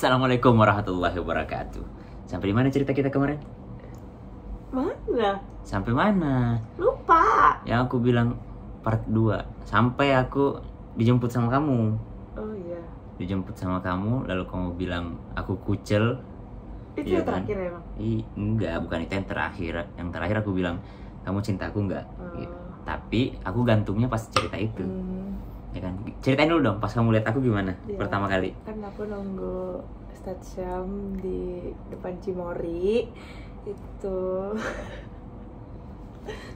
Assalamualaikum warahmatullahi wabarakatuh. Sampai di mana cerita kita kemarin? Mana? Sampai mana? Lupa. Yang aku bilang part 2. Sampai aku dijemput sama kamu. Oh iya. Dijemput sama kamu, lalu kamu bilang aku kucel. Itu Iya yang terakhir ya, Bang? Enggak, bukan itu yang terakhir. Yang terakhir aku bilang kamu cinta aku enggak? Gitu. Oh. Tapi aku gantungnya pas cerita itu. Ya kan? Ceritain dulu dong pas kamu lihat aku gimana Iya. pertama kali. Kan aku nunggu stasiun di depan Cimory itu.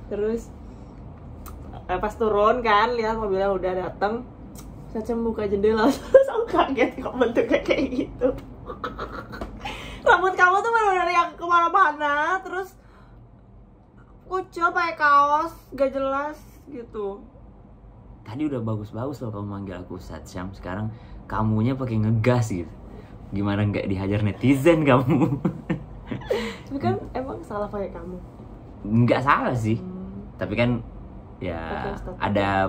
Terus pas turun kan, lihat mobilnya udah dateng. Saya buka jendela, terus aku kaget kok bentuknya kayak gitu. Rambut kamu tuh bener-bener yang kemana-mana, terus kucel pakai kaos, gak jelas gitu. Tadi udah bagus-bagus loh kamu manggil aku Ustadz Syam. Sekarang kamunya pakai ngegas gitu. Gimana nggak dihajar netizen kamu? Tapi kan emang salah pakai kamu. Nggak salah sih. Tapi kan ya ada.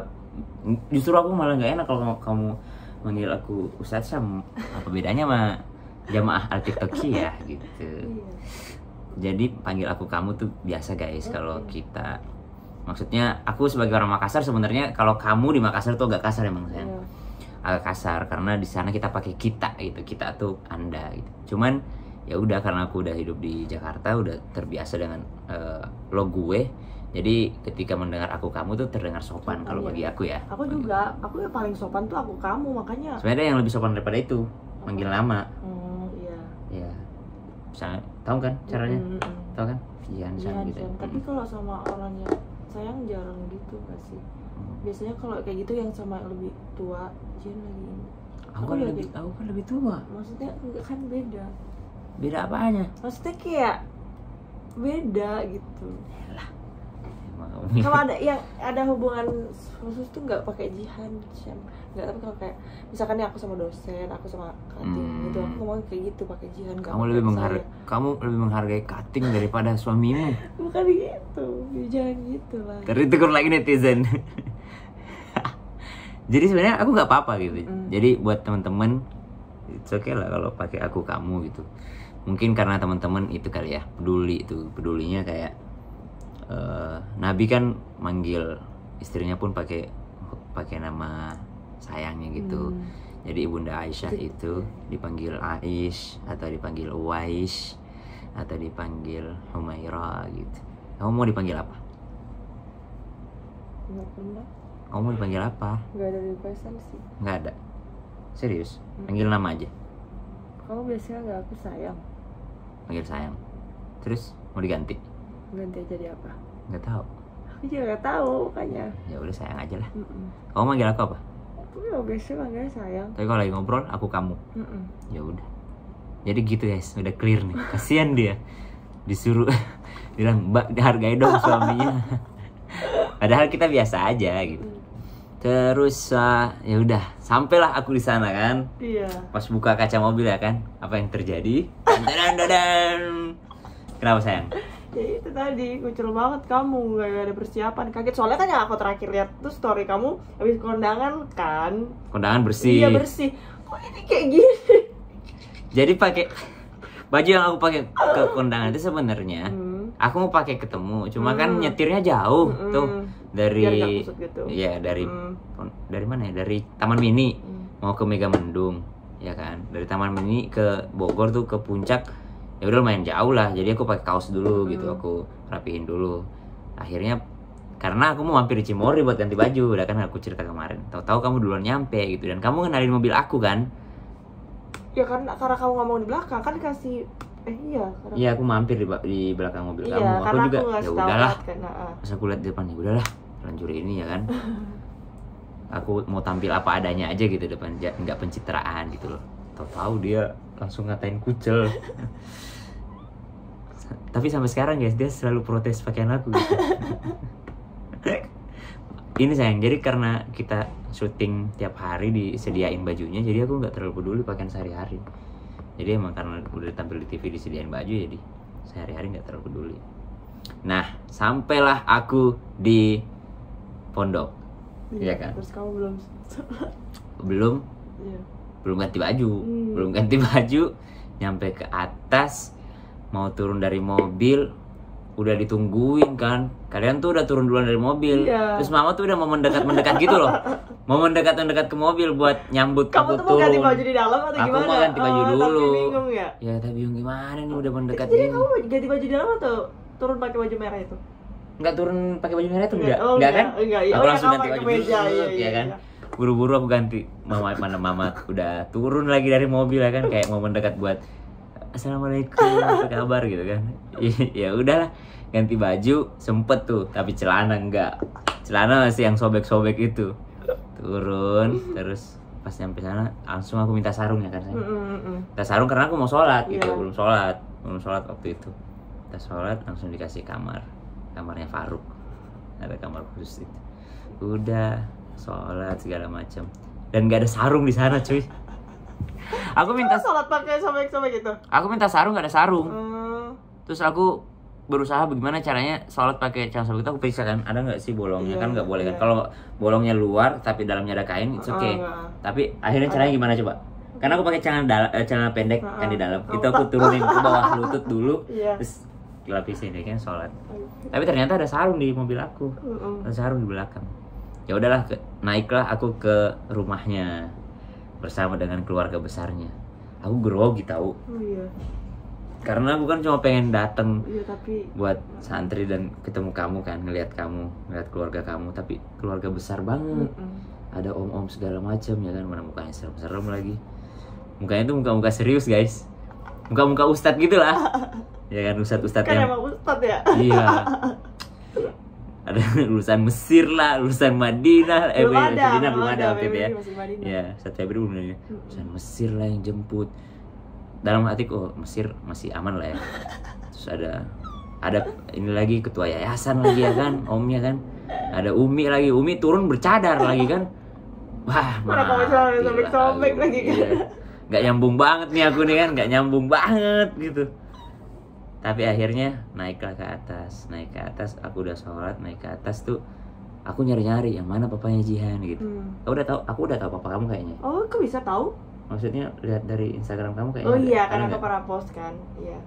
Justru aku malah nggak enak kalau kamu manggil aku Ustadz Syam. Apa bedanya sama jamaah al-tiktoki ya gitu. Iya. Jadi panggil aku kamu tuh biasa guys. Kalau kita, maksudnya aku sebagai orang Makassar sebenarnya kalau kamu di Makassar tuh agak kasar emang sayang. Iya. Agak kasar karena di sana kita pakai kita gitu. Kita tuh Anda gitu. Cuman ya udah karena aku udah hidup di Jakarta, udah terbiasa dengan lo gue. Jadi ketika mendengar aku kamu tuh terdengar sopan kalau bagi aku ya. Aku juga, aku yang paling sopan tuh aku kamu, makanya. Sebenarnya ada yang lebih sopan daripada itu, manggil nama. Iya. Ya. Misalnya, tahu kan caranya? Tahu kan? Iya, Iya, gitu. tapi kalau sama orang yang sayang jarang gitu gak sih? Biasanya kalau kayak gitu yang sama yang lebih tua, Jen lagi ini. Aku kan lebih tua. Maksudnya kan beda. Beda apanya? Maksudnya kayak beda gitu. Emang Kalau ada yang ada hubungan khusus tuh nggak pakai jihan, nggak. Tapi kalau kayak misalkan nih aku sama dosen, aku sama kating gitu, aku ngomong kayak gitu pakai jihan. kamu lebih menghargai cutting daripada suamimu. Bukan gitu, jangan gitu lah. Tertegur lagi netizen. Jadi sebenarnya aku nggak apa-apa gitu. Jadi buat teman-teman, it's okay lah kalau pakai aku kamu gitu. Mungkin karena teman-teman itu kali ya pedulinya kayak Nabi kan manggil istrinya pun pakai nama sayangnya gitu. Jadi ibunda Aisyah itu dipanggil Aish atau dipanggil Uwais atau dipanggil Humaira gitu. Kamu mau dipanggil apa? Nggak pernah. Kamu mau dipanggil apa? Nggak ada requestan sih. Nggak ada. Serius? Panggil nama aja. Kamu biasanya nggak aku sayang. Panggil sayang. Terus mau diganti? Ganti jadi apa? Nggak tahu. Aku juga nggak tahu makanya. Ya udah sayang aja lah. Kamu manggil aku apa? Aku ya biasanya manggilnya sayang. Tapi kalau lagi ngobrol aku kamu. Ya udah. Jadi gitu guys, udah clear nih. Kasian dia disuruh bilang Mbak hargai dong suaminya. Padahal kita biasa aja gitu. Terus ya udah sampailah aku di sana kan. Iya. Pas buka kaca mobil ya kan, apa yang terjadi? Dan. Kenapa sayang? Ya itu tadi, kucel banget kamu, gak ada persiapan. Kaget soalnya kan yang aku terakhir lihat tuh story kamu habis kondangan kan. Kondangan bersih. Iya bersih. Kok ini kayak gini? Jadi pakai baju yang aku pakai ke kondangan itu sebenarnya aku mau pakai ketemu, cuma kan nyetirnya jauh tuh dari Biar gak kusut gitu. Iya, dari mana ya? Dari Taman Mini mau ke Megamendung, ya kan? Dari Taman Mini ke Bogor tuh ke Puncak. Ya udah lumayan jauh lah, jadi aku pakai kaos dulu gitu, aku rapihin dulu. Akhirnya karena aku mau mampir di Cimory buat ganti baju, udah kan aku cerita kemarin. Tahu-tahu kamu duluan nyampe gitu, dan kamu ngenalin mobil aku kan? Ya karena kamu ngomong di belakang kan dikasih iya. Iya, aku mampir di belakang mobil kamu. Iya, Aku juga ya udahlah. Kan, Pas aku lihat di depan, ya udahlah, lanjut ini ya kan. Aku mau tampil apa adanya aja gitu depan, nggak pencitraan gitu loh. Tahu dia langsung ngatain kucel. Tapi sampai sekarang guys, dia selalu protes pakaian aku gitu. Ini sayang, jadi karena kita syuting tiap hari disediain bajunya, jadi aku nggak terlalu peduli pakaian sehari-hari. Jadi emang karena udah tampil di TV disediain baju, jadi sehari-hari nggak terlalu peduli. Nah, sampailah aku di pondok, iya kan? Terus kamu belum? Belum belum ganti baju, nyampe ke atas mau turun dari mobil udah ditungguin kan, kalian tuh udah turun duluan dari mobil, terus mama tuh udah mau mendekat gitu loh, mau mendekat ke mobil buat nyambut kamu aku tuh mau turun. ganti baju di dalam atau gimana? Aku mau ganti baju dulu. Tapi bingung ya? Ya tapi bingung gimana nih udah mendekat Jadi gini. kamu ganti baju di dalam atau turun pakai baju merah itu? Enggak turun pakai baju merah tuh enggak? Oh, enggak kan? Enggak, iya. Aku langsung kamu ganti pakai baju kemeja, dulu, ya kan? Buru-buru aku ganti. Mama udah turun lagi dari mobil ya kan, kayak mau mendekat buat Assalamualaikum, apa kabar gitu kan. Ya udahlah, ganti baju sempet tuh, tapi celana enggak. Celana masih yang sobek-sobek itu. Turun, terus pas nyampe sana langsung aku minta sarung ya kan. Minta sarung karena aku mau sholat gitu, belum sholat waktu itu. Kita sholat langsung dikasih kamarnya Faruk, ada kamar khusus itu. Udah sholat segala macam dan nggak ada sarung di sana cuy. Aku minta sholat pakai sobek-sobek gitu. Aku minta sarung nggak ada sarung. Terus aku berusaha bagaimana caranya sholat pakai celana sobek itu, aku periksa kan ada nggak sih bolongnya, kan nggak boleh kan. Kalau bolongnya luar tapi dalamnya ada kain it's okay. Tapi akhirnya caranya gimana coba? Karena aku pakai celana pendek kan di dalam. Itu aku turunin ke bawah lutut dulu. Terus dilapisin deh kan sholat. Tapi ternyata ada sarung di mobil aku. Ada sarung di belakang. Ya udahlah, naiklah aku ke rumahnya bersama dengan keluarga besarnya. Aku grogi tahu. Karena aku kan cuma pengen datang buat santri dan ketemu kamu kan, ngelihat keluarga kamu, tapi keluarga besar banget. Ada om-om segala macam ya kan, mana mukanya serem-serem lagi. Mukanya tuh muka-muka serius guys, muka-muka ustadz gitu lah. Ya kan, ustadz-ustadz kan yang emang ustadz ya. Iya. Ada lulusan Mesir lah, lulusan Madinah, belum ada waktu itu ya. Ya, Ustadz Febri bener ya. Lulusan Mesir lah yang jemput. Dalam hatiku, Mesir masih aman lah ya. Terus ada ini lagi ketua yayasan lagi ya kan, omnya kan. Ada Umi lagi, Umi turun bercadar lagi kan. Wah, sobek lagi kan. Iya. Gak nyambung banget nih aku nih kan, gak nyambung banget gitu. Tapi akhirnya naik ke atas, aku udah sholat, naik ke atas tuh aku nyari-nyari yang mana papanya Jihan gitu. Aku udah tahu papa kamu kayaknya. Oh, kok bisa tahu? Maksudnya lihat dari Instagram kamu kayaknya. Oh iya, karena aku pernah post kan. Iya.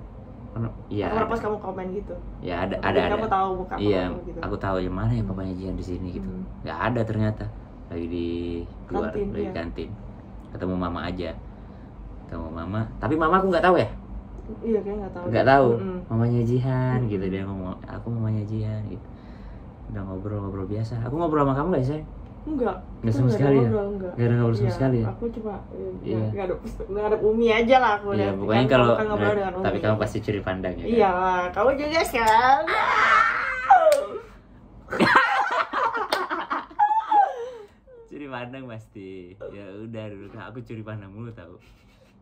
Iya. Aku pernah post kamu komen gitu. Ya ada. Kamu tahu muka iya, gitu. aku tahu yang mana ya papanya Jihan di sini gitu. Gak ada ternyata. Lagi di luar, lagi kantin. Ketemu mama aja. Tapi mama aku nggak tahu ya. Iya, kayak nggak tahu. Mamanya Jihan gitu, dia ngomong aku mamanya Jihan gitu. Udah ngobrol biasa. Aku ngobrol sama kamu nggak sih? Enggak sama sekali ya. Nggak ada ngobrol sama sekali ya. Aku cuma nggak ada Umi aja lah aku. Iya, pokoknya kalau tapi kamu pasti curi pandang ya. Iya, kamu juga kan. Curi pandang pasti. Ya udah dulu aku curi pandang mulu tahu.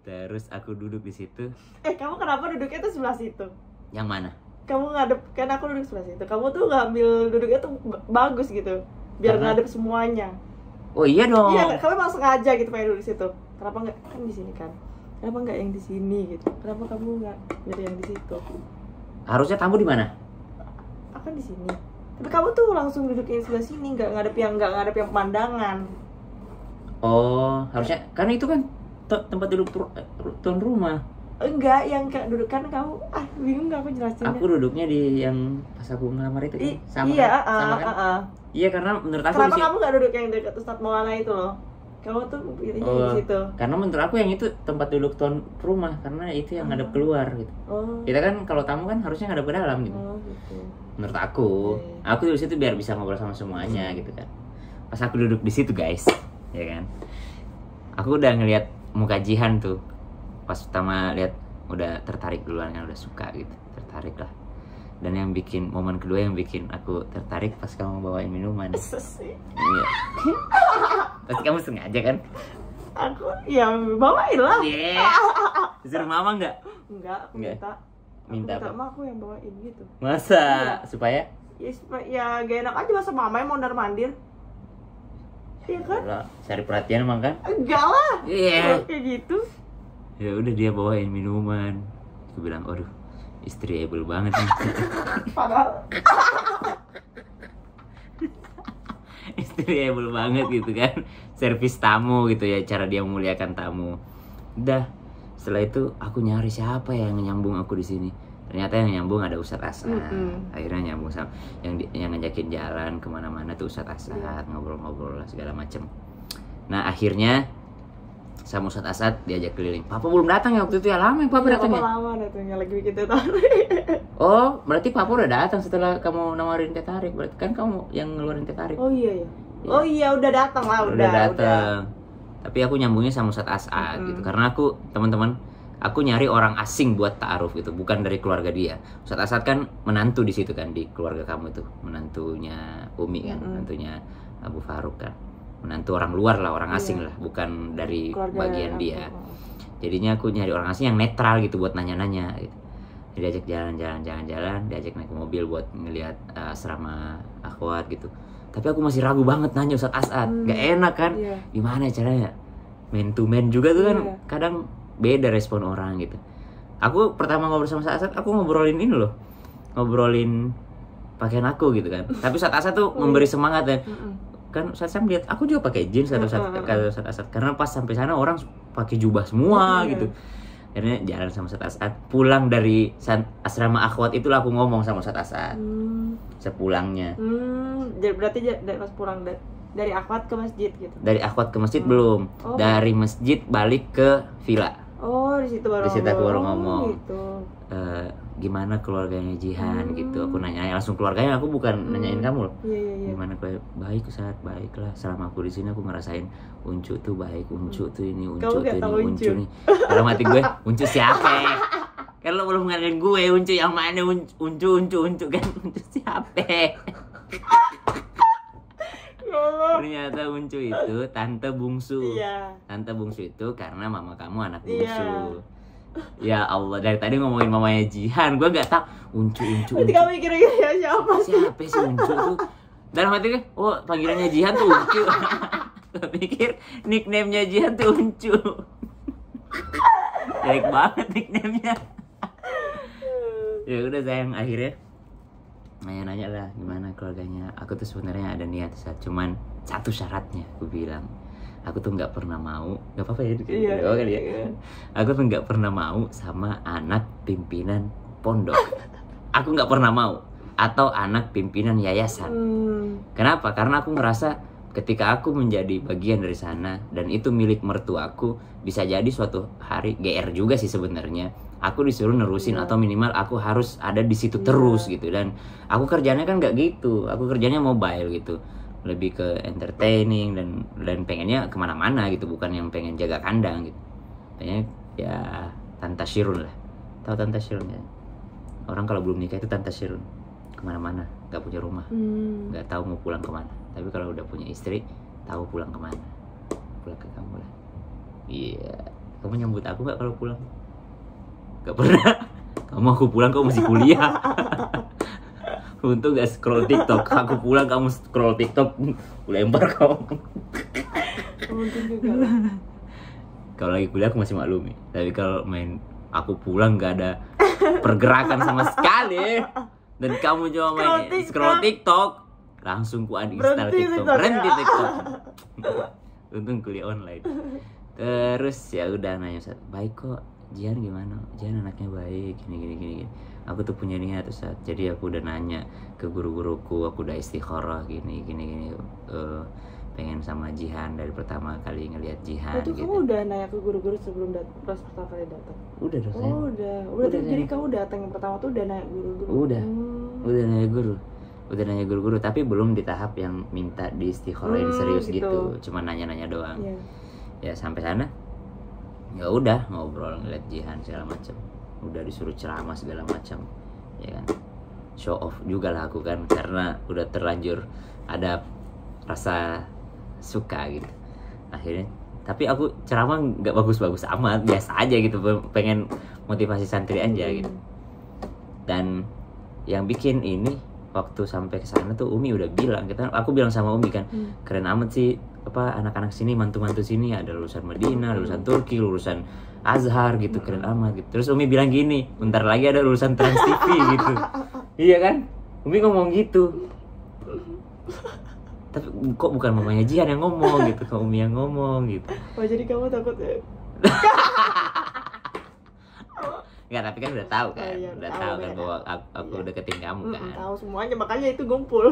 Terus aku duduk di situ. Kamu kenapa duduknya tuh sebelah situ? Yang mana? Kamu ngadep, kan aku duduk sebelah situ. Kamu tuh ngambil duduknya tuh bagus gitu, biar ngadep semuanya. Oh iya dong. Iya, kamu emang sengaja gitu pengen duduk di situ. Kenapa nggak kan di sini kan? Kenapa nggak yang di sini gitu? Kenapa kamu nggak nyari yang di situ? Harusnya tamu di mana? Akan di sini. Tapi kamu tuh langsung duduknya sebelah sini, nggak ngadep yang pemandangan. Oh, harusnya karena itu kan tempat duduk tuan rumah. Enggak, yang duduk kan kamu bingung nggak aku jelasinnya. Aku duduknya di yang pas aku ngelamar itu kan? Sama iya, kan? Sama kan? Iya, karena menurut aku kenapa kamu nggak duduk yang dekat Ustadz Maulana itu loh? Kamu tuh di situ. Karena menurut aku yang itu tempat duduk tuan rumah, karena itu yang ngadep keluar gitu. Kita kan kalau tamu kan harusnya ngadep ke dalam gitu. Gitu. Menurut aku di situ biar bisa ngobrol sama semuanya gitu kan. Pas aku duduk di situ guys, ya kan. Aku udah ngelihat muka Jihan tuh. Pas pertama lihat udah tertarik duluan kan, udah suka gitu, tertarik lah. Dan yang bikin momen kedua yang bikin aku tertarik pas kamu bawain minuman. Iya. Pasti kamu sengaja kan? Aku ya bawain lah. Disuruh mama nggak? Enggak, aku minta apa? Mama aku yang bawain gitu. Masa? Supaya? Ya gak enak aja masa mama yang mondar mandir. Iya kan? Cari perhatian emang kan? Enggak lah. Iya. Kayak gitu. Ya udah dia bawain minuman. Aku bilang, aduh, istri able banget nih. Padahal reliable banget gitu kan, servis tamu gitu ya, cara dia memuliakan tamu. Udah, setelah itu aku nyari siapa yang nyambung aku di sini. Ternyata yang nyambung ada Ustadz Asad. Akhirnya nyambung sama yang ngajakin jalan kemana-mana tuh Ustadz Asad, ngobrol-ngobrol lah segala macem. Nah akhirnya sama Ustadz Asad diajak keliling. Papa belum datang ya waktu itu ya, lama ya Papa datang ya? Lama datangnya lagi bikin teh tarik. Oh berarti Papa udah datang setelah kamu nawarin teh tarik. Berarti kan kamu yang ngeluarin teh tarik. Oh iya ya. Oh iya udah datang lah, udah datang. Tapi aku nyambungnya sama Ustadz Asad gitu, karena aku teman-teman aku nyari orang asing buat ta'aruf gitu, bukan dari keluarga dia. Ustadz Asad kan menantu di situ kan, di keluarga kamu itu, menantunya Umi kan, menantunya Abu Faruk kan, menantu orang luar lah, orang asing lah, bukan dari keluarga bagian dia. Jadinya aku nyari orang asing yang netral gitu buat nanya-nanya gitu. Diajak jalan-jalan, diajak naik mobil buat ngelihat asrama akhwat gitu. Tapi aku masih ragu banget nanya Ustadz Asad, gak enak kan? Gimana caranya? Man to man juga tuh kan, kadang beda respon orang gitu. Aku pertama ngobrol sama Ustadz Asad, aku ngobrolin ini loh, ngobrolin pakaian aku gitu kan. Tapi Ustadz Asad tuh memberi semangat ya. Kan Ustadz Asad lihat aku juga pakai jeans kata Ustadz Asad, karena pas sampai sana orang pakai jubah semua gitu. Akhirnya jalan sama Ustadz Asad, pulang dari asrama akhwat itulah aku ngomong sama Ustadz Asad. Sepulangnya. Berarti pas pulang dari akhwat ke masjid gitu. Dari akhwat ke masjid belum. Dari masjid balik ke villa. Oh, di situ baru. Di situ aku baru ngomong. Gitu. Gimana keluarganya Jihan gitu. Aku nanya langsung keluarganya, aku bukan nanyain kamu loh. Iya. Gimana baik Ustaz, baiklah. Selama aku di sini aku ngerasain Uncu tuh baik, Uncu tuh ini, Uncu tuh ini, Uncu nih. Dalam hati gue, Uncu siapa? Kan lo belum ngenalin gue, Uncu yang mana? Uncu kan, Uncu siapa? Ternyata Uncu itu tante bungsu. Tante bungsu itu karena mama kamu anak bungsu. Ya Allah, dari tadi ngomongin mamanya Jihan, gue gak tau Uncu. Nanti kamu mikir-mikir ya siapa sih Uncu tuh. Dalam hati gue, oh panggilannya Jihan tuh Uncu. Gue pikir nickname-nya Jihan tuh Uncu. Jelek banget nickname-nya. Ya udah sayang, akhirnya nanya lah gimana keluarganya. Aku tuh sebenarnya ada niat saat, cuman satu syaratnya aku bilang, aku tuh nggak pernah mau, nggak apa-apa ya, kali ya. Aku tuh nggak pernah mau sama anak pimpinan pondok. Aku nggak pernah mau, atau anak pimpinan yayasan. Kenapa? Karena aku ngerasa ketika aku menjadi bagian dari sana dan itu milik mertuaku, bisa jadi suatu hari GR juga sih sebenarnya. Aku disuruh nerusin atau minimal aku harus ada di situ terus gitu. Dan aku kerjanya kan nggak gitu, aku kerjanya mobile gitu, lebih ke entertaining dan pengennya kemana-mana gitu, bukan yang pengen jaga kandang gitu. Pengennya ya Tante Shirun lah, tahu Tante Shirun ya? Orang kalau belum nikah itu Tante Shirun, kemana-mana, nggak punya rumah, nggak tahu mau pulang kemana. Tapi kalau udah punya istri, tahu pulang kemana, pulang ke kamu lah. Iya, kamu nyambut aku nggak kalau pulang? Gak pernah. Kamu aku pulang kamu masih kuliah. Untung gak scroll TikTok. Aku pulang kamu scroll TikTok, lempar kamu. Kalau lagi kuliah aku masih maklumi. Tapi kalau main aku pulang gak ada pergerakan sama sekali, dan kamu cuma main scroll TikTok, langsung ku uninstall TikTok. Berhenti TikTok. Untung kuliah online. Terus ya udah nanya, baik kok Jihan gimana? Jihan anaknya baik, gini. Aku tuh punya niat Ustaz. Jadi aku udah nanya ke guru-guruku, aku udah istikharah gini. Pengen sama Jihan dari pertama kali ngelihat Jihan. Itu gitu. Kamu udah nanya ke guru-guru sebelum pas pertama kali datang? Udah dong. Oh, udah. Jadi kamu datang yang pertama tuh udah nanya guru-guru? Udah nanya guru. Tapi belum di tahap yang minta di istikharahin serius gitu. Cuma nanya-nanya doang. Ya sampai sana ya udah ngobrol ngeliat Jihan segala macam, udah disuruh ceramah segala macam, ya kan, show off juga lah aku kan, karena udah terlanjur ada rasa suka gitu. Akhirnya tapi aku ceramah nggak bagus-bagus amat, biasa aja gitu, pengen motivasi santri aja gitu. Dan yang bikin ini waktu sampai ke sana tuh Umi udah bilang, aku bilang sama Umi kan, keren amat sih anak-anak sini, mantu-mantu sini ada lulusan Madinah, lulusan Turki, lulusan Azhar gitu, keren amat gitu. Terus Umi bilang gini, bentar lagi ada lulusan Trans TV gitu. Iya kan? Umi ngomong gitu. Tapi kok bukan mamanya Jihan yang ngomong gitu, kok Umi yang ngomong gitu. Oh jadi kamu takut ya? Enggak, tapi kan udah tahu kan, Oh, iya, udah tahu tahu kan ya. bahwa aku Iya. deketin kamu kan. Tahu semuanya, makanya itu ngumpul.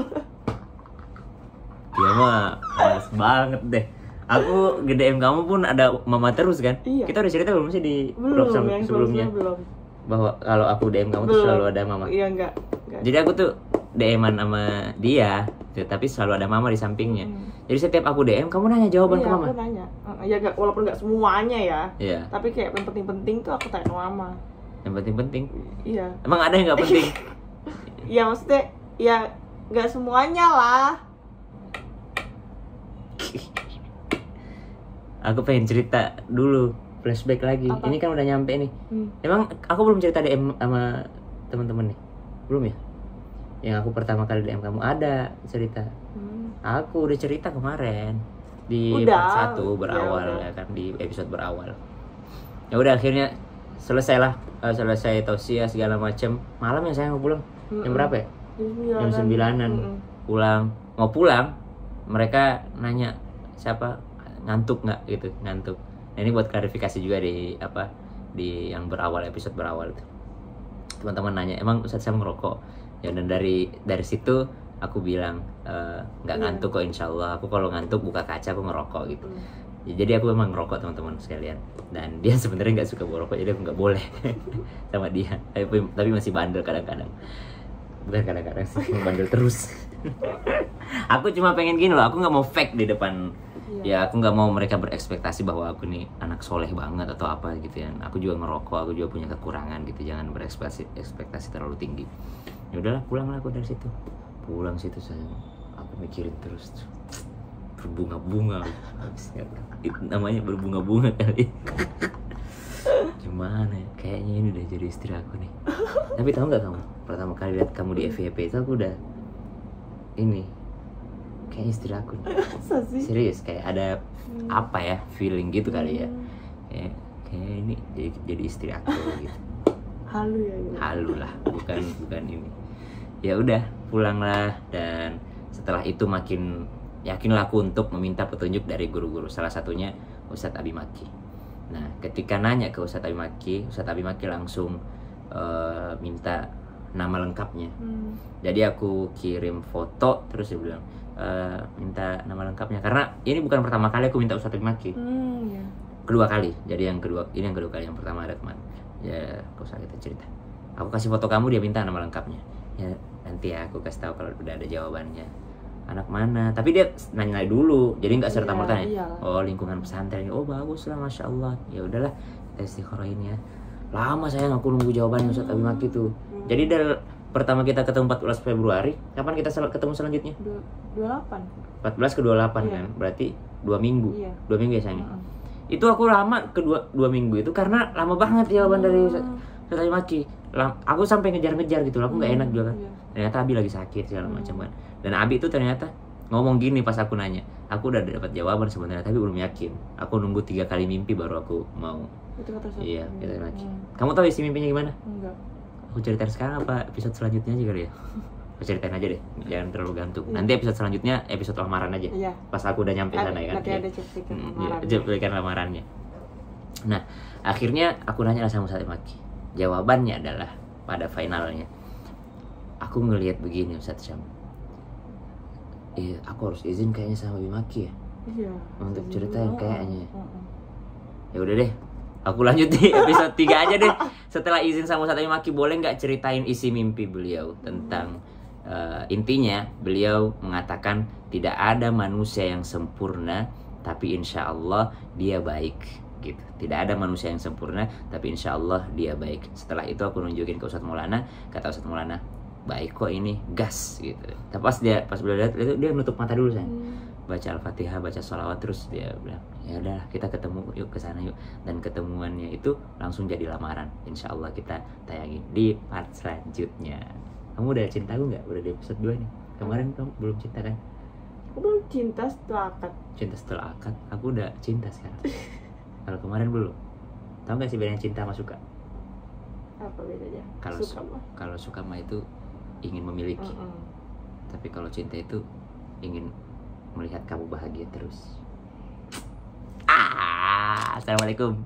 Dia mah males banget deh. Aku nge-DM kamu pun ada mama terus kan? Iya. Kita udah cerita belum sih di Belum, vlog yang sebelumnya? belum. Bahwa kalau aku DM kamu tuh Belum. selalu ada mama. Iya enggak. Jadi aku tuh DM-an sama dia, gitu, tapi selalu ada mama di sampingnya. Jadi setiap aku DM, kamu nanya jawaban Iya, ke mama. aku nanya. Ya enggak, walaupun enggak semuanya ya. Iya. Tapi kayak yang penting-penting tuh aku tanya ke mama. Yang penting-penting. Iya. Emang ada yang nggak penting? Ya maksudnya ya enggak semuanya lah. Aku pengen cerita dulu, flashback lagi. Apa? Ini kan udah nyampe nih. Hmm. Emang aku belum cerita DM sama temen-temen nih? Belum ya? Yang aku pertama kali DM kamu ada cerita. Aku udah cerita kemarin di Udah. part 1 berawal Ya, udah. ya kan, di episode berawal. Ya udah akhirnya selesai lah, selesai tausiah segala macem. Malam ya saya mau pulang. Jam berapa ya? Jam 9-an. Pulang, mau pulang, mereka nanya siapa ngantuk nggak gitu, ngantuk. Nah, ini buat klarifikasi juga di apa, di yang berawal, episode berawal itu. Teman-teman nanya, emang Ustadz Sam ngerokok? Ya, dan dari situ aku bilang nggak ngantuk kok, insya Allah. Aku kalau ngantuk buka kaca aku ngerokok gitu. Ya, jadi aku memang ngerokok teman-teman sekalian. Dan dia sebenarnya nggak suka ngerokok, jadi aku nggak boleh sama dia. Tapi masih bandel kadang-kadang. Bukan kadang-kadang sih, bandel terus. Aku cuma pengen gini loh, aku nggak mau fake di depan. Ya aku nggak mau mereka berekspektasi bahwa aku nih anak soleh banget atau apa gitu ya. Aku juga ngerokok, aku juga punya kekurangan gitu. Jangan berekspektasi terlalu tinggi. Ya udahlah, pulanglah aku dari situ. Pulang situ saya, aku mikirin terus tuh. Berbunga-bunga. Itu namanya berbunga-bunga kali. Gimana ya? Kayaknya ini udah jadi istri aku nih. Tapi tahu nggak kamu? Pertama kali lihat kamu di FYP itu aku udah ini kayak istri aku nih. Serius, kayak ada apa ya, feeling gitu kali ya. Kayak ini jadi istri aku gitu. Halu ya gitu. Halu lah, bukan ini. Ya udah, pulanglah, dan setelah itu makin yakinlah aku untuk meminta petunjuk dari guru-guru. Salah satunya Ustadz Abi Maki. Nah, ketika nanya ke Ustadz Abi Maki langsung minta nama lengkapnya. Jadi aku kirim foto, terus dia bilang minta nama lengkapnya, karena ini bukan pertama kali aku minta Ustadz Abi Maki. Ya. Kedua kali. Jadi yang kedua kali. Yang pertama ada kemarin. Ya, gak usah kita cerita. Aku kasih foto kamu, dia minta nama lengkapnya. Ya, nanti ya aku kasih tahu kalau udah ada jawabannya. Anak mana? Tapi dia nanya dulu, jadi nggak serta merta ya. Oh, lingkungan pesantren. Oh, bagus lah, masya Allah. Ya udahlah, kita istiqorohin ya. Lama sayang aku nunggu jawabannya Ustadz Abi Maki tuh. Jadi dari pertama kita ketemu 14 Februari, kapan kita ketemu selanjutnya? 28. 14 ke 28 kan, berarti 2 minggu. Iya. 2 minggu ya sayang. Itu aku lama kedua 2 minggu itu karena lama banget jawaban dari Ustadz Abi Maki. Aku sampai ngejar-ngejar gitu, aku nggak enak juga kan. Ternyata Abi lagi sakit segala macam kan. Dan Abi itu ternyata ngomong gini pas aku nanya, aku udah dapat jawaban sebenarnya tapi belum yakin. Aku nunggu 3 kali mimpi baru aku mau. Itu kata Ustadz. Iya, kita lagi. Kamu tahu isi mimpinya gimana? Enggak. Aku ceritain sekarang apa episode selanjutnya aja kali ya? Aku ceritain aja deh, jangan terlalu gantung. Nanti episode selanjutnya episode lamaran aja. Iya. Pas aku udah nyampe sana ya kan. Nanti ada cuplikan lamaran. Cuplikan lamarannya. Nah, akhirnya aku nanya lah sama Ustadz Maki. Jawabannya adalah pada finalnya, aku ngelihat begini Ustadz Syam. Aku harus izin kayaknya sama Abi Maki ya. Iya. Untuk ceritain kayaknya. Ya udah deh, aku lanjut di episode 3 aja deh. Setelah izin sama Ustadz Abi Maki, boleh nggak ceritain isi mimpi beliau tentang intinya beliau mengatakan tidak ada manusia yang sempurna, tapi insya Allah dia baik gitu. Tidak ada manusia yang sempurna, tapi insya Allah dia baik. Setelah itu aku nunjukin ke Ustadz Maulana, kata Ustadz Maulana, baik kok ini, gas gitu. Tapi pas beliau lihat itu dia nutup mata dulu sayang. Baca Al-Fatihah, baca sholawat, terus dia bilang, ya udah kita ketemu yuk ke sana yuk. Dan ketemuannya itu langsung jadi lamaran. Insya Allah kita tayangin di part selanjutnya. Kamu udah cinta aku nggak? Udah di episode 2 nih. Kemarin kamu belum cinta kan? Aku belum cinta setelah akad. Cinta setelah akad, aku udah cinta sekarang. Kalau kemarin belum. Tahu nggak sih bedanya cinta sama suka? Apa bedanya? Kalau suka mah itu ingin memiliki. Tapi kalau cinta itu ingin melihat kamu bahagia terus. Assalamualaikum.